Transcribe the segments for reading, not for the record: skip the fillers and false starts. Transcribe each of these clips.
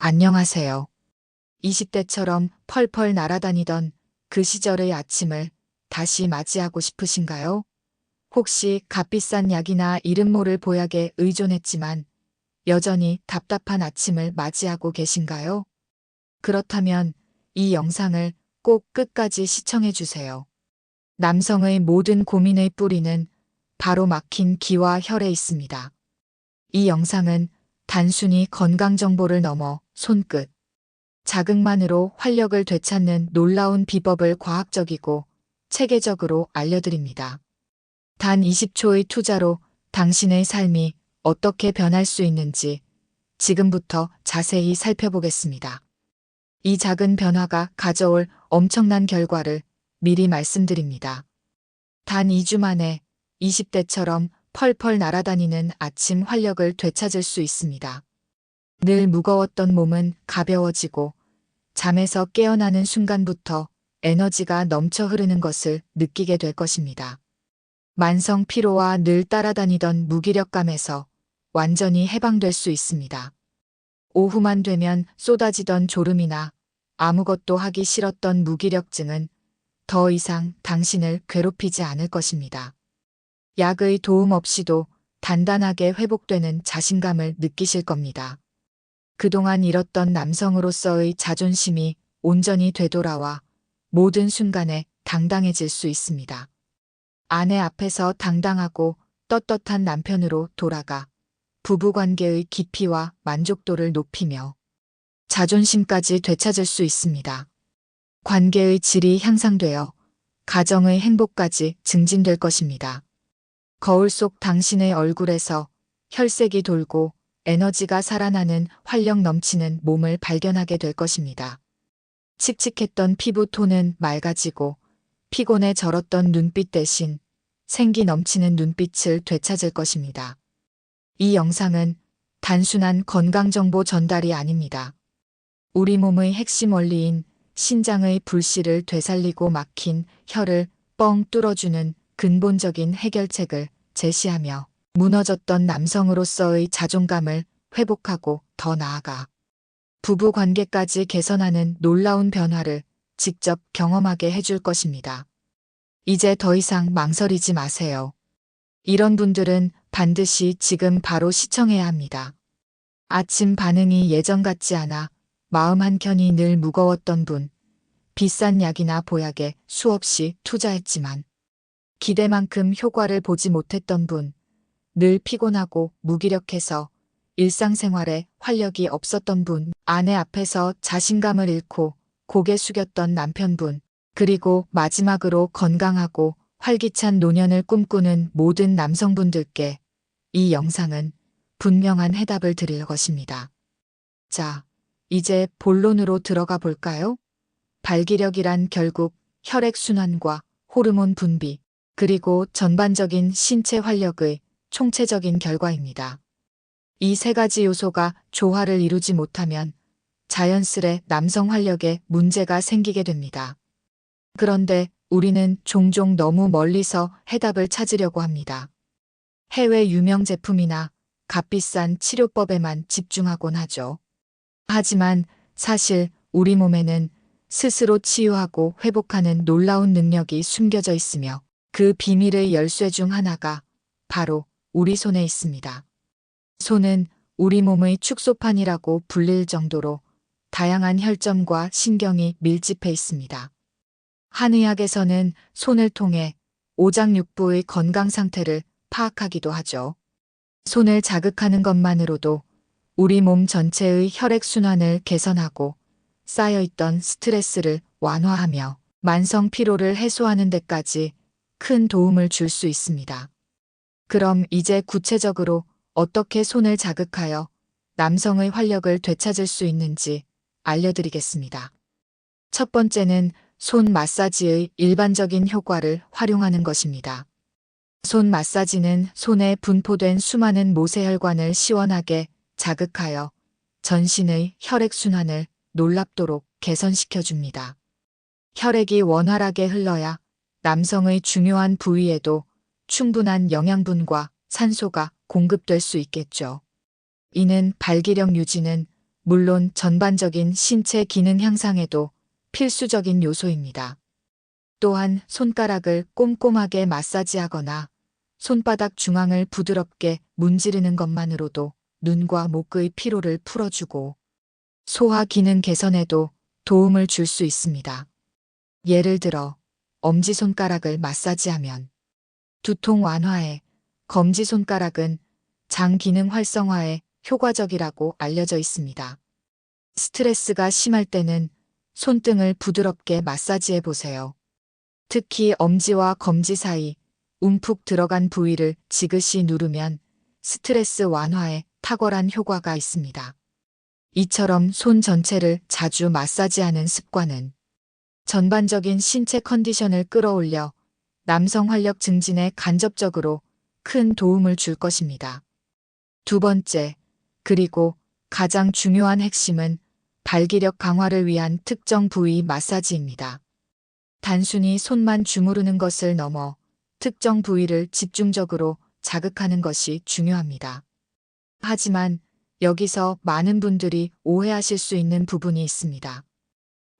안녕하세요. 20대처럼 펄펄 날아다니던 그 시절의 아침을 다시 맞이하고 싶으신가요? 혹시 값비싼 약이나 이름 모를 보약에 의존했지만 여전히 답답한 아침을 맞이하고 계신가요? 그렇다면 이 영상을 꼭 끝까지 시청해 주세요. 남성의 모든 고민의 뿌리는 바로 막힌 기와 혈에 있습니다. 이 영상은 단순히 건강 정보를 넘어 손끝, 자극만으로 활력을 되찾는 놀라운 비법을 과학적이고 체계적으로 알려드립니다. 단 20초의 투자로 당신의 삶이 어떻게 변할 수 있는지 지금부터 자세히 살펴보겠습니다. 이 작은 변화가 가져올 엄청난 결과를 미리 말씀드립니다. 단 2주 만에 20대처럼 펄펄 날아다니는 아침 활력을 되찾을 수 있습니다. 늘 무거웠던 몸은 가벼워지고 잠에서 깨어나는 순간부터 에너지가 넘쳐 흐르는 것을 느끼게 될 것입니다. 만성 피로와 늘 따라다니던 무기력감에서 완전히 해방될 수 있습니다. 오후만 되면 쏟아지던 졸음이나 아무것도 하기 싫었던 무기력증은 더 이상 당신을 괴롭히지 않을 것입니다. 약의 도움 없이도 단단하게 회복되는 자신감을 느끼실 겁니다. 그동안 잃었던 남성으로서의 자존심이 온전히 되돌아와 모든 순간에 당당해질 수 있습니다. 아내 앞에서 당당하고 떳떳한 남편으로 돌아가 부부관계의 깊이와 만족도를 높이며 자존심까지 되찾을 수 있습니다. 관계의 질이 향상되어 가정의 행복까지 증진될 것입니다. 거울 속 당신의 얼굴에서 혈색이 돌고 에너지가 살아나는 활력 넘치는 몸을 발견하게 될 것입니다. 칙칙했던 피부 톤은 맑아지고 피곤해 절었던 눈빛 대신 생기 넘치는 눈빛을 되찾을 것입니다. 이 영상은 단순한 건강정보 전달이 아닙니다. 우리 몸의 핵심 원리인 신장의 불씨를 되살리고 막힌 혈을 뻥 뚫어주는 근본적인 해결책을 제시하며 무너졌던 남성으로서의 자존감을 회복하고 더 나아가 부부 관계까지 개선하는 놀라운 변화를 직접 경험하게 해줄 것입니다. 이제 더 이상 망설이지 마세요. 이런 분들은 반드시 지금 바로 시청해야 합니다. 아침 반응이 예전 같지 않아 마음 한켠이 늘 무거웠던 분, 비싼 약이나 보약에 수없이 투자했지만 기대만큼 효과를 보지 못했던 분, 늘 피곤하고 무기력해서 일상생활에 활력이 없었던 분, 아내 앞에서 자신감을 잃고 고개 숙였던 남편분, 그리고 마지막으로 건강하고 활기찬 노년을 꿈꾸는 모든 남성분들께 이 영상은 분명한 해답을 드릴 것입니다. 자, 이제 본론으로 들어가 볼까요? 발기력이란 결국 혈액순환과 호르몬 분비, 그리고 전반적인 신체 활력의 총체적인 결과입니다. 이 세 가지 요소가 조화를 이루지 못하면 자연스레 남성 활력에 문제가 생기게 됩니다. 그런데 우리는 종종 너무 멀리서 해답을 찾으려고 합니다. 해외 유명 제품이나 값비싼 치료법에만 집중하곤 하죠. 하지만 사실 우리 몸에는 스스로 치유하고 회복하는 놀라운 능력이 숨겨져 있으며 그 비밀의 열쇠 중 하나가 바로 우리 손에 있습니다. 손은 우리 몸의 축소판이라고 불릴 정도로 다양한 혈점과 신경이 밀집해 있습니다. 한의학에서는 손을 통해 오장육부의 건강 상태를 파악하기도 하죠. 손을 자극하는 것만으로도 우리 몸 전체의 혈액순환을 개선하고 쌓여있던 스트레스를 완화하며 만성 피로를 해소하는 데까지 큰 도움을 줄 수 있습니다. 그럼 이제 구체적으로 어떻게 손을 자극하여 남성의 활력을 되찾을 수 있는지 알려드리겠습니다. 첫 번째는 손 마사지의 일반적인 효과를 활용하는 것입니다. 손 마사지는 손에 분포된 수많은 모세혈관을 시원하게 자극하여 전신의 혈액순환을 놀랍도록 개선시켜 줍니다. 혈액이 원활하게 흘러야 남성의 중요한 부위에도 충분한 영양분과 산소가 공급될 수 있겠죠. 이는 발기력 유지는 물론 전반적인 신체 기능 향상에도 필수적인 요소입니다. 또한 손가락을 꼼꼼하게 마사지하거나 손바닥 중앙을 부드럽게 문지르는 것만으로도 눈과 목의 피로를 풀어주고 소화 기능 개선에도 도움을 줄 수 있습니다. 예를 들어 엄지손가락을 마사지하면 두통 완화에, 검지손가락은 장 기능 활성화에 효과적이라고 알려져 있습니다. 스트레스가 심할 때는 손등을 부드럽게 마사지해 보세요. 특히 엄지와 검지 사이 움푹 들어간 부위를 지그시 누르면 스트레스 완화에 탁월한 효과가 있습니다. 이처럼 손 전체를 자주 마사지하는 습관은 전반적인 신체 컨디션을 끌어올려 남성 활력 증진에 간접적으로 큰 도움을 줄 것입니다. 두 번째, 그리고 가장 중요한 핵심은 발기력 강화를 위한 특정 부위 마사지입니다. 단순히 손만 주무르는 것을 넘어 특정 부위를 집중적으로 자극하는 것이 중요합니다. 하지만 여기서 많은 분들이 오해하실 수 있는 부분이 있습니다.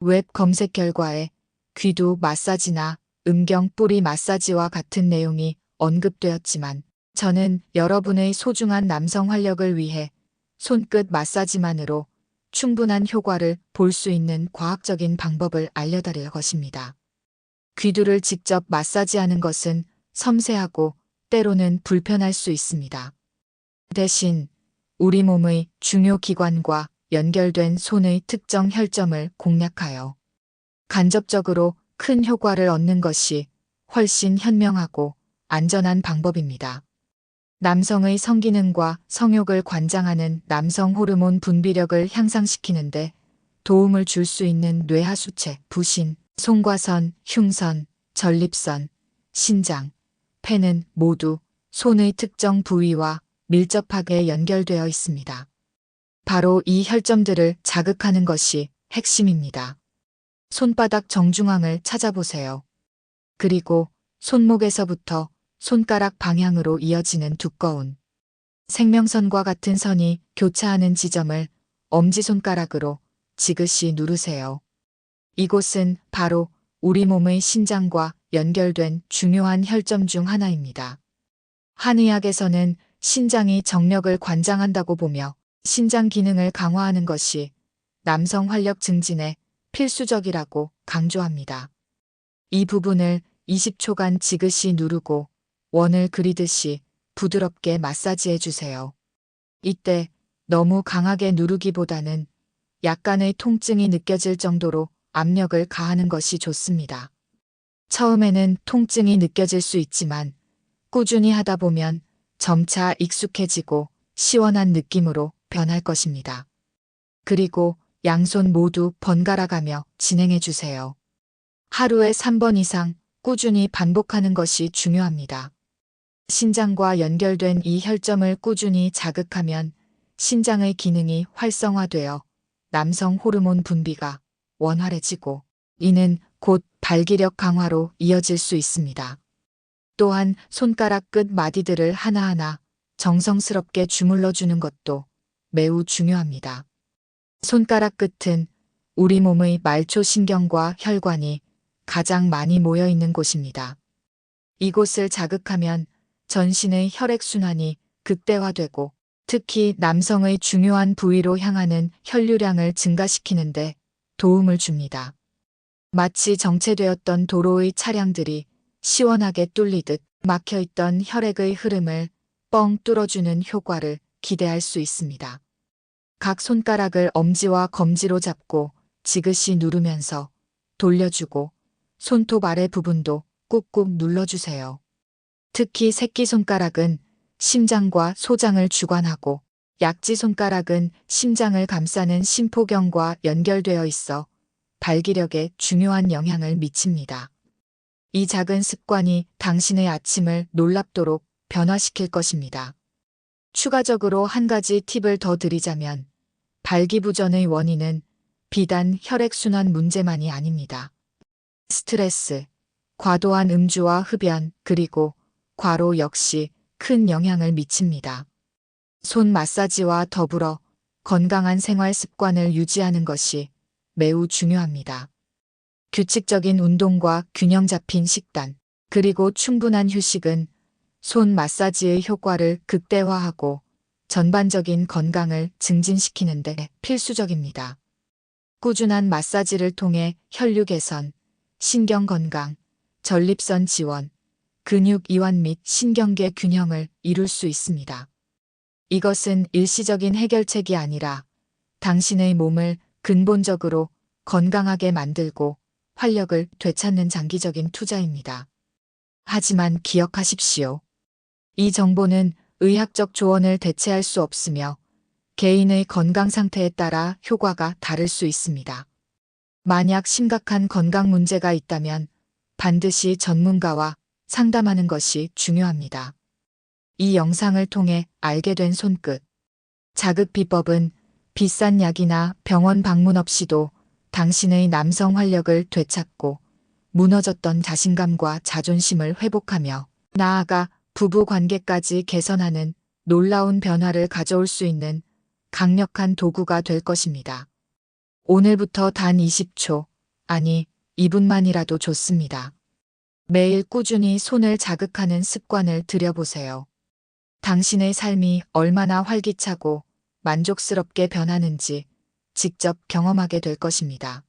웹 검색 결과에 귀두 마사지나 음경 뿌리 마사지와 같은 내용이 언급되었지만 저는 여러분의 소중한 남성 활력을 위해 손끝 마사지만으로 충분한 효과를 볼 수 있는 과학적인 방법을 알려드릴 것입니다. 귀두를 직접 마사지하는 것은 섬세하고 때로는 불편할 수 있습니다. 대신 우리 몸의 중요 기관과 연결된 손의 특정 혈점을 공략하여 간접적으로 큰 효과를 얻는 것이 훨씬 현명하고 안전한 방법입니다. 남성의 성기능과 성욕을 관장하는 남성 호르몬 분비력을 향상시키는데 도움을 줄 수 있는 뇌하수체, 부신, 송과선, 흉선, 전립선, 신장, 폐는 모두 손의 특정 부위와 밀접하게 연결되어 있습니다. 바로 이 혈점들을 자극하는 것이 핵심입니다. 손바닥 정중앙을 찾아보세요. 그리고 손목에서부터 손가락 방향으로 이어지는 두꺼운 생명선과 같은 선이 교차하는 지점을 엄지손가락으로 지그시 누르세요. 이곳은 바로 우리 몸의 신장과 연결된 중요한 혈점 중 하나입니다. 한의학에서는 신장이 정력을 관장한다고 보며 신장 기능을 강화하는 것이 남성 활력 증진에 필수적이라고 강조합니다. 이 부분을 20초간 지그시 누르고 원을 그리듯이 부드럽게 마사지해 주세요. 이때 너무 강하게 누르기보다는 약간의 통증이 느껴질 정도로 압력을 가하는 것이 좋습니다. 처음에는 통증이 느껴질 수 있지만 꾸준히 하다 보면 점차 익숙해지고 시원한 느낌으로 변할 것입니다. 그리고 양손 모두 번갈아가며 진행해 주세요. 하루에 3번 이상 꾸준히 반복하는 것이 중요합니다. 신장과 연결된 이 혈점을 꾸준히 자극하면 신장의 기능이 활성화되어 남성 호르몬 분비가 원활해지고 이는 곧 발기력 강화로 이어질 수 있습니다. 또한 손가락 끝 마디들을 하나하나 정성스럽게 주물러 주는 것도 매우 중요합니다. 손가락 끝은 우리 몸의 말초신경과 혈관이 가장 많이 모여 있는 곳입니다. 이곳을 자극하면 전신의 혈액순환이 극대화되고 특히 남성의 중요한 부위로 향하는 혈류량을 증가시키는데 도움을 줍니다. 마치 정체되었던 도로의 차량들이 시원하게 뚫리듯 막혀있던 혈액의 흐름을 뻥 뚫어주는 효과를 기대할 수 있습니다. 각 손가락을 엄지와 검지로 잡고 지그시 누르면서 돌려주고 손톱 아래 부분도 꾹꾹 눌러주세요. 특히 새끼손가락은 심장과 소장을 주관하고 약지손가락은 심장을 감싸는 심포경과 연결되어 있어 발기력에 중요한 영향을 미칩니다. 이 작은 습관이 당신의 아침을 놀랍도록 변화시킬 것입니다. 추가적으로 한 가지 팁을 더 드리자면 발기부전의 원인은 비단 혈액순환 문제만이 아닙니다. 스트레스, 과도한 음주와 흡연, 그리고 과로 역시 큰 영향을 미칩니다. 손 마사지와 더불어 건강한 생활 습관을 유지하는 것이 매우 중요합니다. 규칙적인 운동과 균형 잡힌 식단, 그리고 충분한 휴식은 손 마사지의 효과를 극대화하고 전반적인 건강을 증진시키는 데 필수적입니다. 꾸준한 마사지를 통해 혈류 개선, 신경 건강, 전립선 지원, 근육 이완 및 신경계 균형을 이룰 수 있습니다. 이것은 일시적인 해결책이 아니라 당신의 몸을 근본적으로 건강하게 만들고 활력을 되찾는 장기적인 투자입니다. 하지만 기억하십시오. 이 정보는 의학적 조언을 대체할 수 없으며 개인의 건강 상태에 따라 효과가 다를 수 있습니다. 만약 심각한 건강 문제가 있다면 반드시 전문가와 상담하는 것이 중요합니다. 이 영상을 통해 알게 된 손끝 자극 비법은 비싼 약이나 병원 방문 없이도 당신의 남성 활력을 되찾고 무너졌던 자신감과 자존심을 회복하며 나아가 부부 관계까지 개선하는 놀라운 변화를 가져올 수 있는 강력한 도구가 될 것입니다. 오늘부터 단 20초, 아니 2분만이라도 좋습니다. 매일 꾸준히 손을 자극하는 습관을 들여보세요. 당신의 삶이 얼마나 활기차고 만족스럽게 변하는지 직접 경험하게 될 것입니다.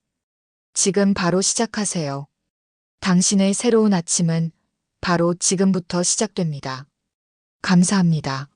지금 바로 시작하세요. 당신의 새로운 아침은 바로 지금부터 시작됩니다. 감사합니다.